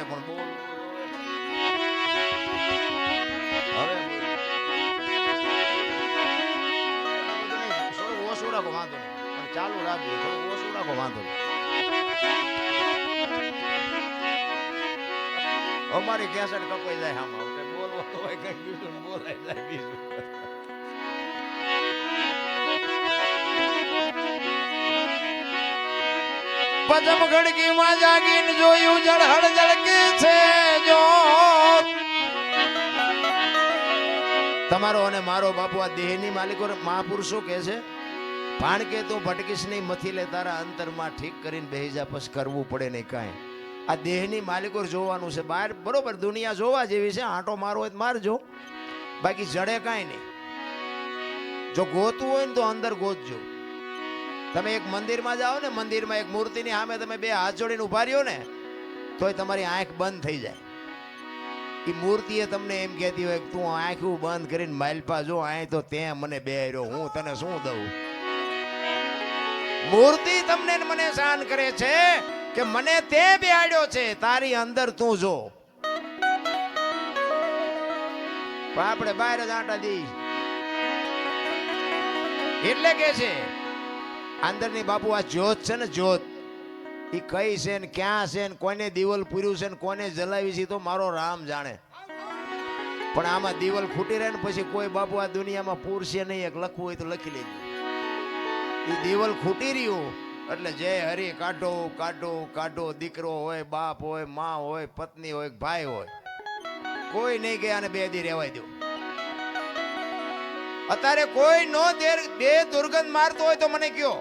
પણ બોલ હવે થોડું ઓછું રાખો વાંધો નહીં પણ ચાલુ રાખજો થોડું ઓછું રાખો વાંધો નહીં અમારી કેસેટ કપાઈ જાય આમાં કઈ બોલવાનું હોય કઈ બીજું બોલાઈ જાય બીજું પદમ ગણકી માં જાગીને જોયું જળહળ જળકે છે જો તમારો અને મારો બાપુ આ દેહની માલિકો મહાપુરુષો કે છે ભાણ કે તું ભટકીશ નહીં મથી લે તારા અંતરમાં ઠીક કરીને બેહી જા પછી કરવું પડે નહીં કાંઈ આ દેહની માલિકો જોવાનું છે બહાર બરોબર દુનિયા જોવા જેવી છે આંટો મારવો હોય તો મારજો બાકી જડે કાંઈ નહીં જો ગોતવું હોય ને તો અંદર ગોતજો તમે એક મંદિરમાં જાઓ ને મંદિરમાં એક મૂર્તિની સામે તમે બે હાથ જોડીને ઉભા રહ્યો ને તોય તમારી આંખ બંધ થઈ જાય એ મૂર્તિએ તમને એમ કહેતી હોય કે તું આંખું બંધ કરીને માલપા જો આય તો તે મને બે રહ્યો હું તને શું દઉં મૂર્તિ તમને મને શાન કરે છે કે મને તે બેહાડ્યો છે તારી અંદર તું જો આપણે બહાર જ આટા દી એટલે કે છે અંદરની બાપુ આ જ્યોત છે ને જ્યોત એ કઈ છે ને ક્યાં છે ને કોને દીવલ પૂર્યું છે ને કોને જલાવી છે તો મારો રામ જાણે પણ આમાં દીવલ ખૂટી રહે ને પછી કોઈ બાપુ આ દુનિયામાં પૂરશે નહીં એક લખવું હોય તો લખી લેજો એ દીવલ ખૂટી રહ્યું એટલે જય હરી કાઢો કાઢો કાઢો દીકરો હોય બાપ હોય માં હોય પત્ની હોય ભાઈ હોય કોઈ નહીં ગયા અને બે દી રહેવાય દો અત્યારે કોઈ નો બે દુર્ગંધ મારતો હોય તો મને કયો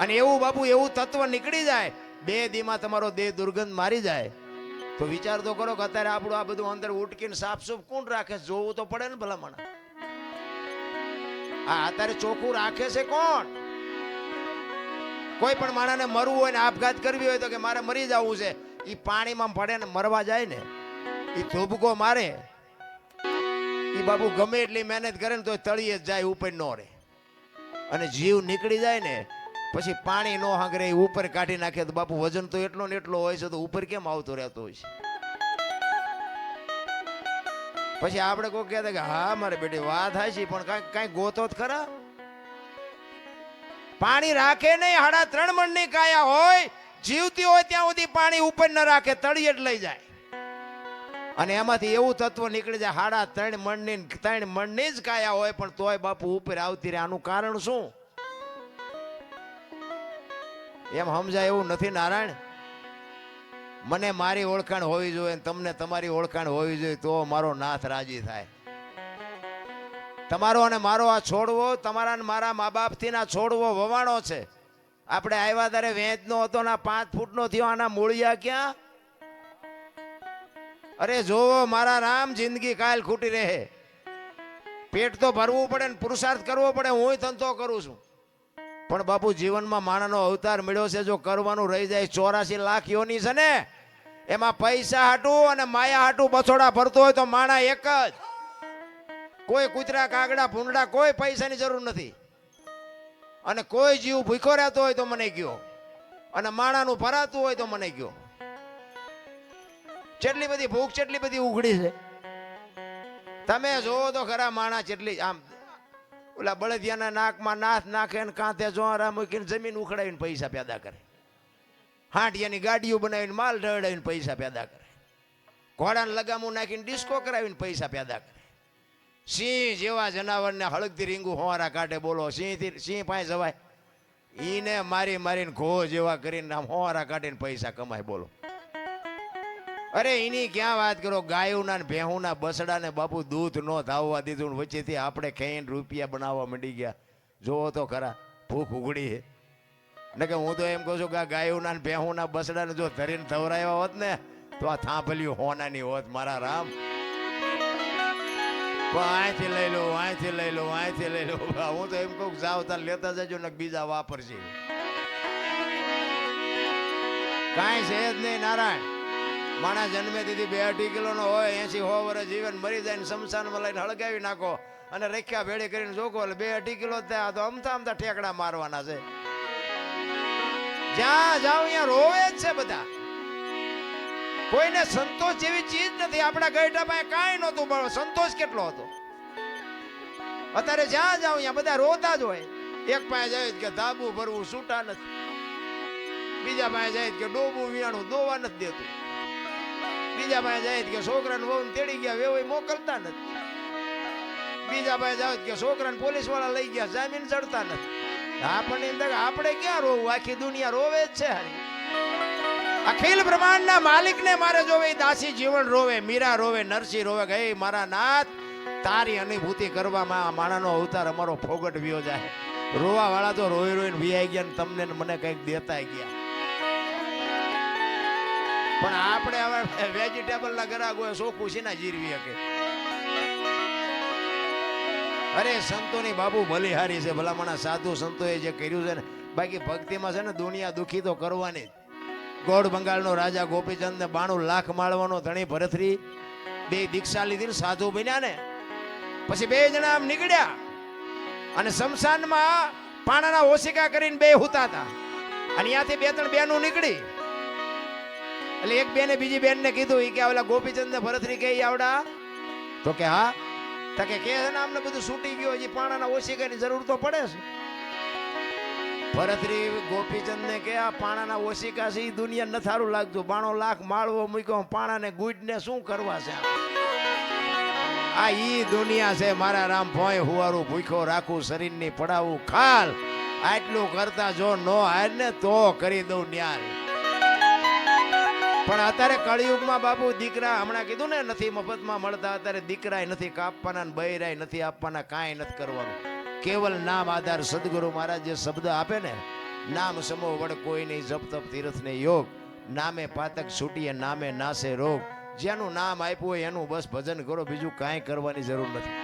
અને એવું બાપુ એવું તત્વ નીકળી જાય બે દીમાં તમારો દેહ દુર્ગંધ મારી જાય તો વિચાર તો કરો કે અત્યારે આપણું આ બધું અંદર ઉટકીને સાફસૂફ કોણ રાખે જોવું તો પડે ને ભલામણ આ અત્યારે ચોખ્ખું રાખે છે કોણ કોઈ પણ માણસને મરવું હોય ને આપઘાત કરવી હોય તો કે મારે મરી જવું છે એ પાણીમાં પડે ને મરવા જાય ને એ ધોબકો મારે એ બાપુ ગમે એટલી મહેનત કરે ને તો તળીએ જ જાય ઉપર નો રહે અને જીવ નીકળી જાય ને પછી પાણી નો હાંગરે ઉપર કાઢી નાખે તો બાપુ વજન તો એટલો ને એટલો હોય છે તો ઉપર કેમ આવતો રહેતો હોય છે પછી આપણે કોઈ કહેતા કે હા મારે બેટી વાત થાય છે પણ કઈ ગોતો જ ખરા પાણી રાખે નહીં 3.5 મણની કાયા હોય જીવતી હોય ત્યાં સુધી પાણી ઉપર ન રાખે તળિયે જ લઈ જાય અને એમાંથી એવું તત્વ નીકળી જાય 3.5 મણની જ કાયા હોય પણ તોય બાપુ ઉપર આવતી રહે આનું કારણ શું એમ સમજાય એવું નથી નારાયણ મને મારી ઓળખાણ હોવી જોઈએ તમને તમારી ઓળખાણ હોવી જોઈએ તો મારો નાથ રાજી થાય તમારો અને મારો આ છોડવો તમારા અને મારા મા બાપથી ના છોડવો વવાણો છે આપણે આવ્યા ત્યારે વેચનો હતો ના 5 ફૂટનો થયો આના મૂળિયા ક્યાં અરે જોવો મારા રામ જિંદગી કાલ ખૂટી રહે પેટ તો ભરવું પડે ને પુરુષાર્થ કરવો પડે હું ધંધો કરું છું પણ બાપુ જીવનમાં માણાનો અવતાર મળ્યો છે જો કરવાનું રહી જાય 84 લાખ યોની છે ને એમાં પૈસા હાટું અને માયા હાટું બછોડા ભરતો હોય તો માણા એક જ કોઈ કૂતરા કાગડા ભૂંડા કોઈ પૈસાની જરૂર નથી અને કોઈ જીવ ભૂખો રહેતો હોય તો મને કયો અને માણાનું ભરાતું હોય તો મને કયો કેટલી બધી ભૂખ કેટલી બધી ઉઘડી છે તમે જોવો તો ખરા માણા કેટલી આમ ઓલા બળદિયાના નાકમાં નાથ નાખે ને કાંથે જોરા મૂકીને જમીન ઉખડાવીને પૈસા પેદા કરે હાંટિયાની ગાડીઓ બનાવીને માલ ઢળાવીને પૈસા પેદા કરે ઘોડાને લગામું નાખીને ડિસ્કો કરાવીને પૈસા પેદા કરે સિંહ જેવા જનાવરને હળગતી રીંગું હોવારા કાઢે બોલો સિંહ પાસે જવાય ઈને મારી મારીને ઘો જેવા કરીને આમ હોવારા કાઢીને પૈસા કમાય બોલો અરે એની ક્યાં વાત કરો ગાયોના ને ભેહુના બસડાને બાપુ દૂધ નો ધાવવા દીધું વચ્ચેથી આપણે ખાઈને રૂપિયા બનાવવા માંડી ગયા જોવો તો ખરા ભૂખ ઉઘડી છે ને કે હું તો એમ કહું છું કે આ ગાયોના ને ભેહુના બસડાને જો ધરીને ધવરાવ્યા હોત ને તો આ થાંભલ્યું હોનાની હોત મારા રામ અહીંથી લઈ લો અહીંથી લઈ લો અહીંથી લઈ લો હું તો એમ કહું જાવ તાર લેતા જજો ને બીજા વાપરશે કાંઈ છે જ નહીં નારાયણ માણસ જન્મે તેથી 2-2.5 કિલોનો હોય 80-100 વર્ષ જીવન મરી જાય ને શમશાનમાં લઈને હળગાવી નાખો અને રેખ્યા ભેળી કરીને જોકો એટલે 2-2.5 કિલો થાય તો અમથા અમથા ઠેકડા મારવાના છે જ્યાં જાવ ત્યાં રોવે જ છે બધા કોઈને સંતોષ જેવી ચીજ નથી. આપણા ગઈઢા પાસે કાંઈ નહોતું, પણ સંતોષ કેટલો હતો. અત્યારે જ્યાં જાવ ત્યાં બધા રોતા જ હોય. એક પાસે જાય કે ધાબુ ભરવું છૂટા નથી, બીજા પાસે જાય કે ડોબું વિયાણું દોવા નથી દેતું, બીજા પાસે જાય કે છોકરાને વહુ તેડી ગયા વેવાઈ મોકલતા નથી, બીજા પાસે જાવ કે છોકરાને પોલીસ વાળા લઈ ગયા જામીન ચડતા નથી. આપણને આપણે ક્યાં રોવું? આખી દુનિયા રોવે જ છે. હારી અખિલ બ્રહ્માંડના માલિકને મારે જોવે. દાસી જીવન રોવે, મીરા રોવે, નરસિંહ રોવે. ગઈ મારા નાથ, તારી અનુભૂતિ કરવામાં આ માણાનો અવતાર અમારો ફોગટ વ્યો જાય. રોવા વાળા તો રોઈ રોઈને વિયાઈ ગયા ને તમને મને કઈક દેતા ગયા. પણ આપણે હવે વેજીટેબલ ના ગ્રાહક હોય, સોખું છે ના જીરવી શકે. અરે સંતોની બાબુ બલિહારી છે. ભલામણા સાધુ સંતોએ જે કર્યું છે ને, બાકી ભક્તિમાં છે ને દુનિયા દુખી તો કરવાની. ગોળ બંગાળનો રાજા ગોપીચંદ ને 92 લાખ માળવાનો ધણી ભરતરી બે દીક્ષા લીધી ને સાધુ બન્યા ને પછી બે જણા આમ નીકળ્યા અને શમશાનમાં પાણાના ઓશિકા કરીને બે હુતા હતા. અને ત્યાંથી 2-3 બેનો નીકળી. એટલે એક બેને બીજી બેનને કીધું કે ઓલા ગોપીચંદ ને ભરતરી કે આવડા? તો કે હા. તો કે છે ને અમને બધું છૂટી ગયું, હજી પાણાના ઓશિકાની જરૂર તો પડે છે. ભરતરી ગોપીચંદ ને કે આ પાણાના ઓશિકા છે, દુનિયા ન સારું લાગતું. 92 લાખ માળવો મૂક્યો, પાણાને ગુડને શું કરવા છે? આ ઈ દુનિયા છે. મારા રામ ભોય હુવારું ભૂખ્યો રાખું, શરીરની પડાવું ખાલ. આટલું કરતા જો નો હાર ને તો કરી દઉં ન્યાલ. પણ અત્યારે કળિયુગમાં બાપુ દીકરા, હમણાં કીધું ને નથી મફતમાં મળતા. અત્યારે દીકરાય નથી કાપવાના, બૈરાય નથી આપવાના, કાંઈ નથી કરવાનું. કેવલ નામ આધાર. સદગુરુ મહારાજ જે શબ્દ આપે ને, નામ સમો વડ કોઈ નહીં, જપ તપ તીર્થ ને યોગ, નામે પાતક છૂટીએ, નામે નાશે રોગ. જેનું નામ આપ્યું હોય એનું બસ ભજન કરો, બીજું કાંઈ કરવાની જરૂર નથી.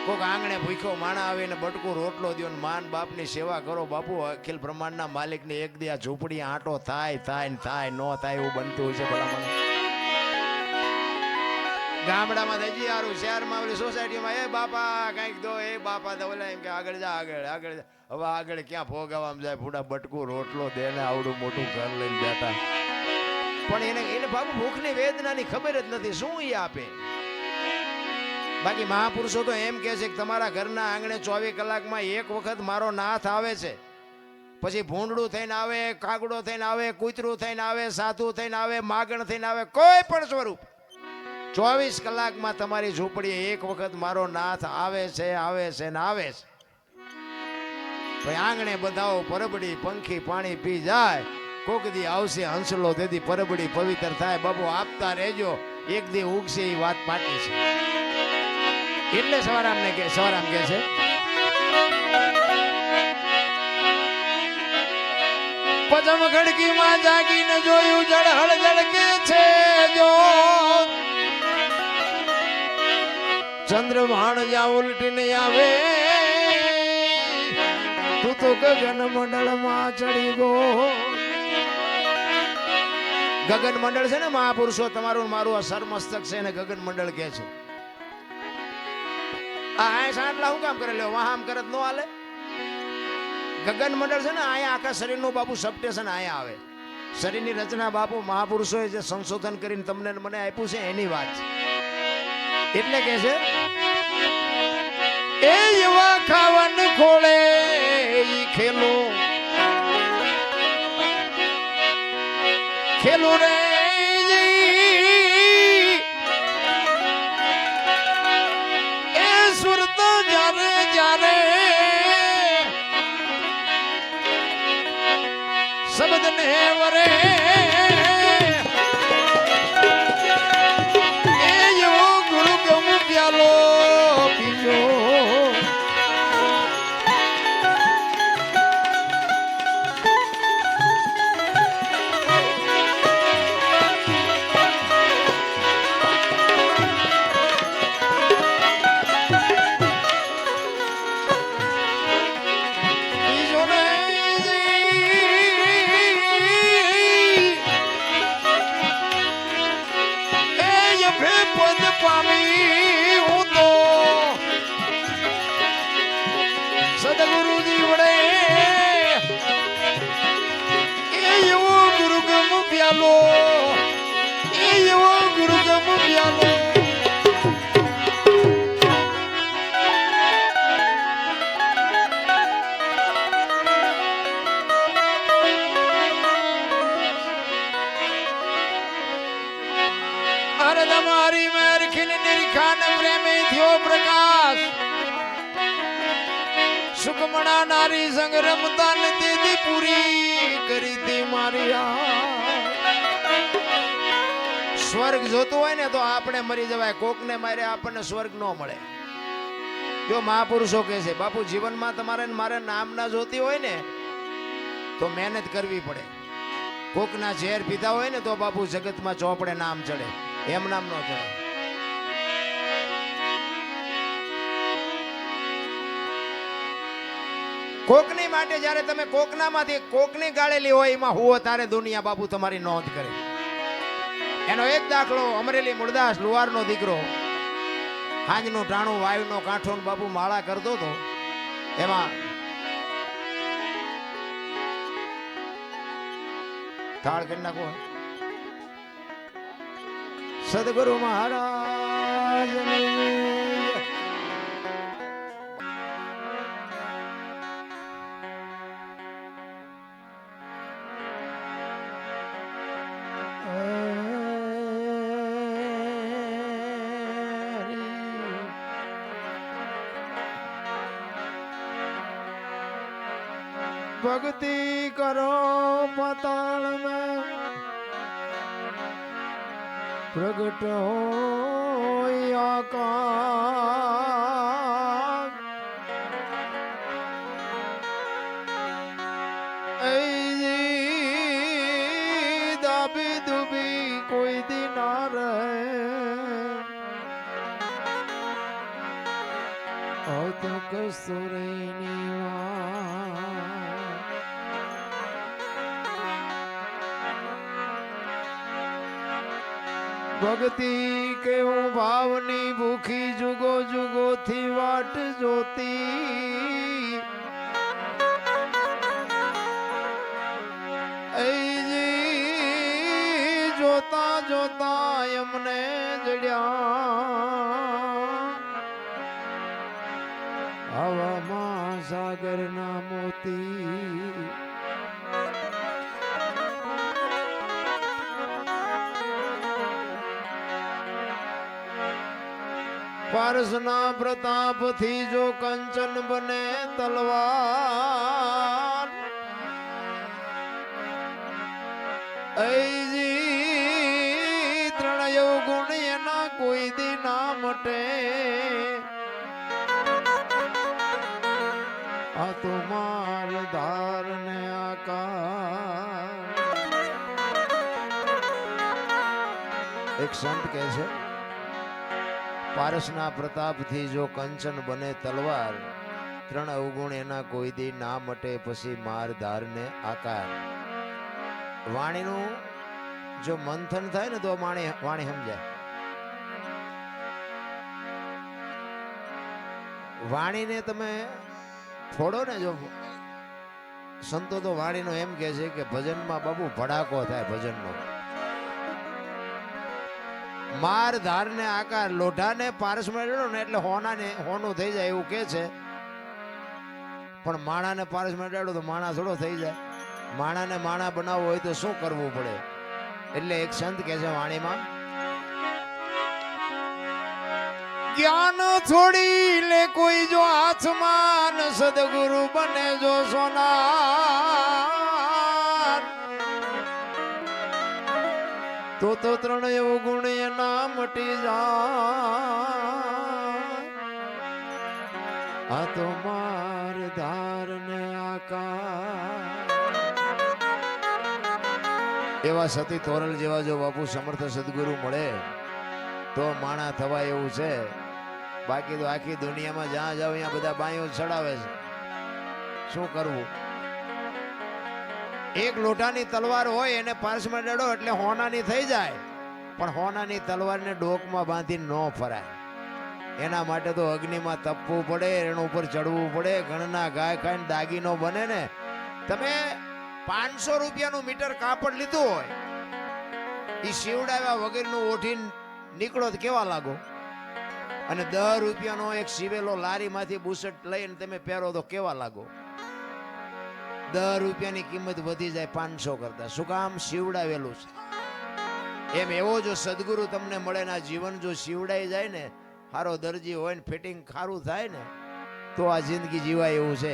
કોઈક આંગણે ભૂખ્યો માણા આવે ને બટકું રોટલો દો ને માન બાપની સેવા કરો. બાપુ અખિલ બ્રહ્માંડના માલિકને એક દી આ ઝૂંપડી આંટો થાય થાય ને થાય, નો થાય એવું બનતું હોય છે. ભલામણ ગામડામાં હજી સારું, શહેરમાં ઓલી સોસાયટીમાં એ બાપા કઈક દો, એ બાપા તો ઓલા એમ કે આગળ જા, આગળ આગળ જા. હવે આગળ ક્યાં ભોગાવામાં જાય? ભૂડા બટકું રોટલો દે ને આવડું મોટું ઘર લઈને બેઠા. પણ એને બાપુ ભૂખની વેદનાની ખબર જ નથી, શું એ આપે? બાકી મહાપુરુષો તો એમ કહે છે કે તમારા ઘરના આંગણે 24 કલાકમાં એક વખત મારો નાથ આવે છે. પછી ભૂંડડું થઈને આવે, કાગડો થઈને આવે, કૂતરું થઈને આવે, સાધુ થઈને આવે, માગણ થઈને આવે, કોઈ પણ સ્વરૂપ 24 કલાકમાં તમારી ઝૂંપડીએ એક વખત મારો નાથ આવે છે, આવે છે ને આવે છે. ભાઈ આંગણે બધાઓ પરબડી પંખી પાણી પી જાય. કોક દી આવશે હંસલો, તેથી પરબડી પવિત્ર થાય. બાબુ આપતા રહેજો, એક દી ઉગશે એ વાત પાકી છે. એટલે સવારામ કે છે પજમ ખડકીમાં જાગીને જોયું, જળહળ જળકે છે જો ચંદ્રભાણ જ્યાં ઉલટીને આવે, તું તો ગગન મંડળમાં ચડી ગો. ગગન મંડળ છે ને મહાપુરુષો, તમારું મારું આ સરમસ્તક છે ને ગગન મંડળ કે છે. આ સાંટલા હું કામ કરે લ્યો, વાહ આમ કરત નો હાલે. ગગન મંડળ છે ને અહીંયા આખા શરીરનું બાપુ સબસ્ટેશન અહીંયા આવે. શરીરની રચના બાપુ મહાપુરુષોએ જે સંશોધન કરીને તમને મને આપ્યું છે એની વાત છે. એટલે કે છે એ એવા ખાવન ખોળે ઈ ખેલો ખેલો રે એ સુરત જારે જારે શબ્દ ને વરે એ એવો ગુરુ ગમ પ્યાલો પીજો. સદગુરુજી વડે એ એવો ગુરુ ગમ પ્યાલો એવો ગુરુગમ પ્યાલો અરે તમારી મેર ખીલ નિરખાન પ્રેમે થયો પ્રકાશ સુકમણા નારી સંગ રમતા દીદી પૂરી કરી દી મારી સ્વર્ગ જોતું હોય ને તો આપણે મરી જવાય, કોકને મારે આપણને સ્વર્ગ ન મળે. જો મહાપુરુષો કહે છે બાપુ જીવનમાં તમારે મારે નામ ના જોતી હોય ને તો મહેનત કરવી પડે. કોકના ઝેર પીધા હોય ને તો બાપુ જગતમાં ચોપડે નામ ચડે, એમ નામ ન ચડે. કોકની માટે જ્યારે તમે કોકનામાંથી કોકની ગાળેલી હોય એમાં હુઓ તારે દુનિયા બાપુ તમારી નોંધ કરે. એનો એક દાખલો અમરેલી મૂળદાસ લુહારનો દીકરો હાંજનું ટાણું વાયુનો કાંઠો બાપુ માળા કરતો હતો. એમાં થાળ કરી નાખો. સદગુરુ મહારાજ भक्ति करो पताल में प्रगट हो आकाश दाबी दुबी कोई दिन ना रहे और तो कसूरी ભક્તિ કેવું ભાવની ભૂખી જુગો જુગો થી વાટ જોતી જોતા જોતા એમને જડ્યા હવામાં સાગર ના મોતી. પારસના પ્રતાપ થી જો કંચન બને તલવાર ત્રણેય ગુણ એના કોઈ દી ના મટે. આ તો માર ધાર ને આકાર. એક સંત કહે છે પારસના પ્રતાપથી જો કંચન બને તલવાર ત્રણ અવગુણ એના કોઈ દી ના મટે પછી માર ધારને આકાર. વાણીનું જો મંથન થાય ને તો વાણી સમજાય. વાણીને તમે ફોડો ને જો સંતો તો વાણીનો એમ કહે છે કે ભજનમાં બાબુ ભડાકો થાય ભજનનો. માર ધાર ને આકાર લોઢાને પારસમાં રેડો ને એટલે હોનું થઈ જાય એવું કે છે, પણ માણાને પારસમાં રેડો તો માણા થોડો થઈ જાય. માણાને માણા બનાવવો હોય તો શું કરવું પડે? એટલે એક સંત કે છે વાણીમાં જ્ઞાન છોડી લે કોઈ જો હાથમાં સદગુરુ બને જો સોના તો ત્રણેય ગુણ એના મટી જાય. આ તો માર ધાર ને આકાર. એવા સતી તોરલ જેવા જો બાપુ સમર્થ સદગુરુ મળે તો માણા થવાય એવું છે. બાકી તો આખી દુનિયામાં જ્યાં જાવ ત્યાં બધા બાયો ચડાવે છે. શું કરવું? એક લોટાની તલવાર હોય એને પારસમાં ડડો એટલે હોનાની થઈ જાય, પણ હોનાની તલવારને ડોકમાં બાંધી ન ફરાય. એના માટે તો અગ્નિમાં તપવું પડે, એના ઉપર ચડવું પડે. ઘણના ગાય ખાઈને દાગીનો બને ને. તમે 500 રૂપિયાનું મીટર કાપડ લીધું હોય એ શિવડાવ્યા વગરનું ઓઠીને નીકળો તો કેવા લાગો? અને 10 રૂપિયાનો એક સીવેલો લારીમાંથી બુશર્ટ લઈને તમે પહેરો તો કેવા લાગો? 10 રૂપિયાની કિંમત વધી જાય 500 કરતા. શું કામ? શિવડાવેલું છે. એમ એવો જો સદગુરુ તમને મળે ને, આ જીવન જો શિવડાઈ જાય ને, સારો દરજી હોય ને, ફિટિંગ ખારું થાય ને, તો આ જિંદગી જીવાય એવું છે.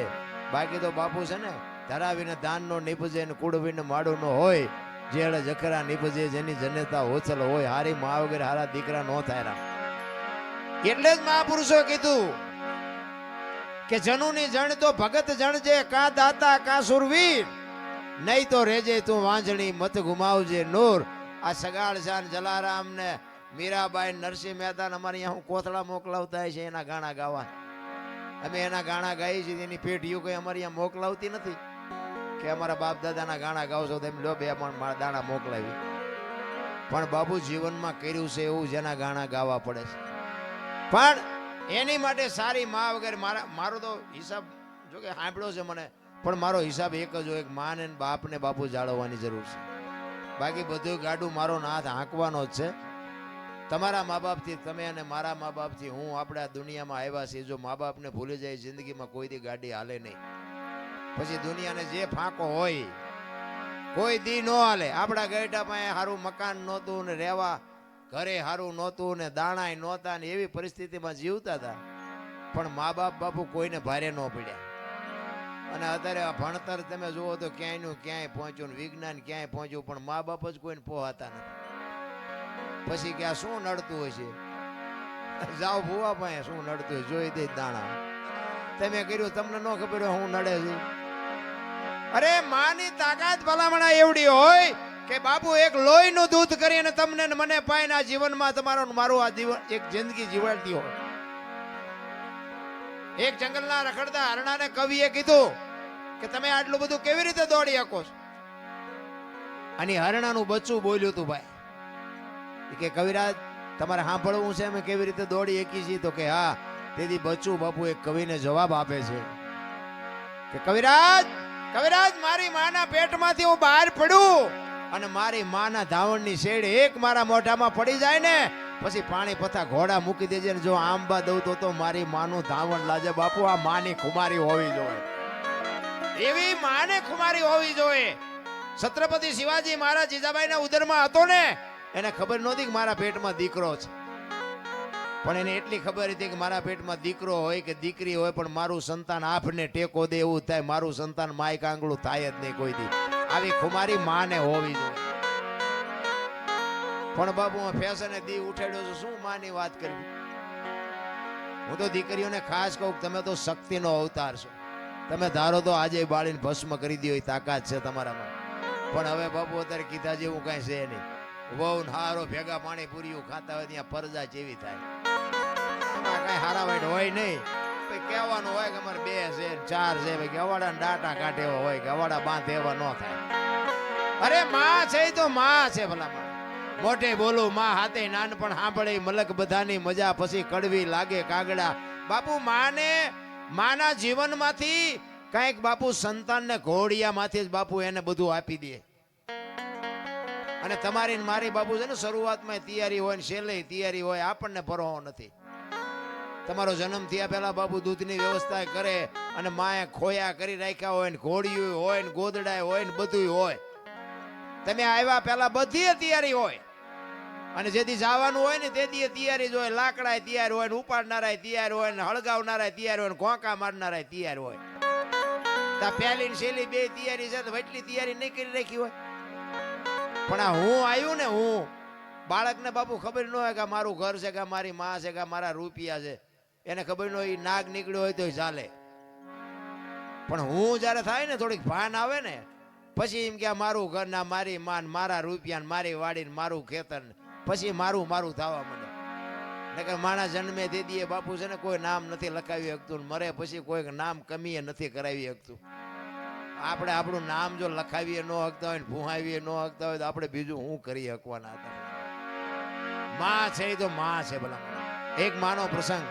બાકી તો બાપુ છે ને, ધરાવીને ધાનનો નીપજે ને કુડવીને માડું ન હોય, જેડે જખરા નીપજે જેની જનેતા હોચલ હોય, હારી મા વગર હારા દીકરા નો થાય. એટલે જ મહાપુરુષો કીધું કે જનુની જણ તો ભગત જણજે, કા દાતા કા સુરવીર, નહીં તો રેજે તું વાંજણી મત ગુમાવજે નૂર. આ સગાળ શાન જલારામ ને મીરાબાઈ નરસિંહ મહેતા અમારે અહીંયા હું કોથળા મોકલાવતા છે એના ગાણા ગાવા. અમે એના ગાણા ગાઈએ છીએ, એની પેઢીઓ કઈ અમારે અહીંયા મોકલાવતી નથી કે અમારા બાપ દાદાના ગાણા ગાવશો તો એમ લો 2 પણ દાણા મોકલાવી. પણ બાપુ જીવનમાં કર્યું છે એવું જેના ગાણા ગાવા પડે છે. પણ એની માટે સારી મા વગર મારો તો હિસાબ જો કે સાંભળ્યો છે મને, પણ મારો હિસાબ એક જ હોય, મા ને બાપ ને બાપુ જાળવવાની જરૂર છે. બાકી બધું ગાડું મારો નાથ હાંકવાનો જ છે. તમારા મા બાપથી તમે અને મારા મા બાપથી હું આપણે આ દુનિયામાં આવ્યા છીએ. જો મા બાપને ભૂલી જાય જિંદગીમાં કોઈ દી ગાડી હાલે નહીં. પછી દુનિયાને જે ફાંકો હોય કોઈ દી ન હાલે. આપણા ગઈઢા પાસે સારું મકાન નહોતું ને રહેવા ઘરે સારું નહોતું ને દાણાય નહોતા ને એવી પરિસ્થિતિમાં જીવતા હતા, પણ મા બાપ બાપુ કોઈને ભારે ન પડ્યા. અને અત્યારે આ ભણતર તમે જુઓ તો ક્યાંયનું ક્યાંય પહોંચ્યું ને વિજ્ઞાન ક્યાંય પહોંચ્યું, પણ મા બાપ જ કોઈને પહોંચતા નથી. પછી કે આ શું નડતું હોય છે? જાઓ ભૂવા પાસે શું નડતું હોય જોઈ દે દાણા. તમે કર્યું તમને ન ખબર હોય હું નડે છે? અરે માની તાકાત ભલામણા એવડી હોય કે બાપુ એક લોહીનું દૂધ કરીને તમને ને મને પાઈને આ જીવનમાં તમારો મારું આ જીવન એક જિંદગી જીવાડતી હોય. એક જંગલના રખડતા હરણાને કવિએ કીધું કે તમે આટલું બધું કેવી રીતે દોડી શકો છો? અને હરણાનું બચ્ચું બોલ્યું હતું ભાઈ કે કવિરાજ તમારે સાંભળવું છે અમે કેવી રીતે દોડી શકી છીએ? તો કે હા. તેથી બચ્ચું બાપુ એક કવિને જવાબ આપે છે કે કવિરાજ કવિરાજ મારી માના પેટમાંથી હું બહાર પડું અને મારી માના ધાવણની શેડ એક મારા મોઢામાં પડી જાય ને, પછી પાણી પથા ઘોડા મૂકી દેજે ને જો આંબા દઉં તો મારી માનું ધાવણ લાજે. બાપુ આ માની ખુમારી હોવી જોઈએ, એવી માને ખુમારી હોવી જોઈએ. છત્રપતિ શિવાજી મહારાજ જીજાબાઈના ઉદરમાં હતો ને, એને ખબર નહોતી કે મારા પેટમાં દીકરો છે, પણ એને એટલી ખબર હતી કે મારા પેટમાં દીકરો હોય કે દીકરી હોય, પણ મારું સંતાન આફને ટેકો દે એવું થાય, મારું સંતાન માય કાંગળું થાય જ નહીં કોઈ દી. આવી ખુમારી માને હોવી જોઈએ. પણ બાબુ હું ફેશને દી ઉઠાડ્યો છું, શું માની વાત કરવી? હું તો દીકરીઓને ખાસ કહું તમે તો શક્તિનો અવતાર છો. તમે ધારો તો આજે બાળીને ભસ્મ કરી દો એ તાકાત છે તમારામાં. પણ હવે બાપુ અત્યારે કીધા જેવું કઈ છે નહીં. વહુ હારો ભેગા પાણી પૂરીઓ ખાતા હોય ત્યાં પરજા જેવી થાય. એમાં કઈ હારા વાઈટ હોય નહીં. કહેવાનું હોય કે અમારે 2 છે 4 છે, ગવાડા ડાટા કાઢે એવા હોય, ગવાડા બાંધે એવા ન થાય. અરે માં છે તો માં છે ભલા માં. મોઢે બોલું માં હાથે નાનપણ સાંભળે મલક બધાની મજા, પછી કડવી લાગે કાગડા. બાપુ માના જીવનમાંથી કઈક બાપુ સંતાનને ઘોડિયામાંથી જ બાપુ એને બધું આપી દે. અને તમારી મારી બાપુ છે ને શરૂઆતમાં તૈયારી હોય ને છેલ્લે તૈયારી હોય, આપણને પરવાહ નથી. તમારો જન્મ થયા પહેલા બાપુ દૂધની વ્યવસ્થા કરે અને માએ ખોયા કરી રાખ્યા હોય ને ઘોડિયું હોય ને ગોદડા હોય ને બધું હોય. તમે આવ્યા પહેલા બધી તૈયારી હોય અને જેથી જવાનું હોય ને તેથી તૈયારી જ હોય. લાકડા તૈયાર હોય ને ઉપાડનારા તૈયાર હોય ને હળગાવનારા તૈયાર હોય ને ઘોંકા મારનારા તૈયાર હોય. તા પહેલી ને છેલ્લી 2 તૈયારી છે તો એટલી તૈયારી નહીં કરી રાખી હોય. પણ આ હું આવ્યું ને, હું બાળકને બાપુ ખબર ન હોય કે મારું ઘર છે કે મારી માં છે કે મારા રૂપિયા છે, એને ખબર ન હોય નાગ નીકળ્યો હોય તો ચાલે. પણ હું જયારે થાય ને થોડીક ભાન આવે ને, પછી એમ કે મારું ઘર ના મારી માન મારા રૂપિયા ને મારી વાડી ને મારું ખેતર, પછી મારું મારું થવા માંડે. નકર માણા જન્મે દે દીએ બાપુ છે ને કોઈ નામ નથી લખાવી શકતું, મરે પછી કોઈ નામ કમીએ નથી કરાવી શકતું. આપણે આપણું નામ જો લખાવીએ ન હકતા હોય ને ભૂહાવીએ ન હકતા હોય તો આપણે બીજું શું કરી શકવાના હતા? માં છે તો માં છે ભલા. એક માનો પ્રસંગ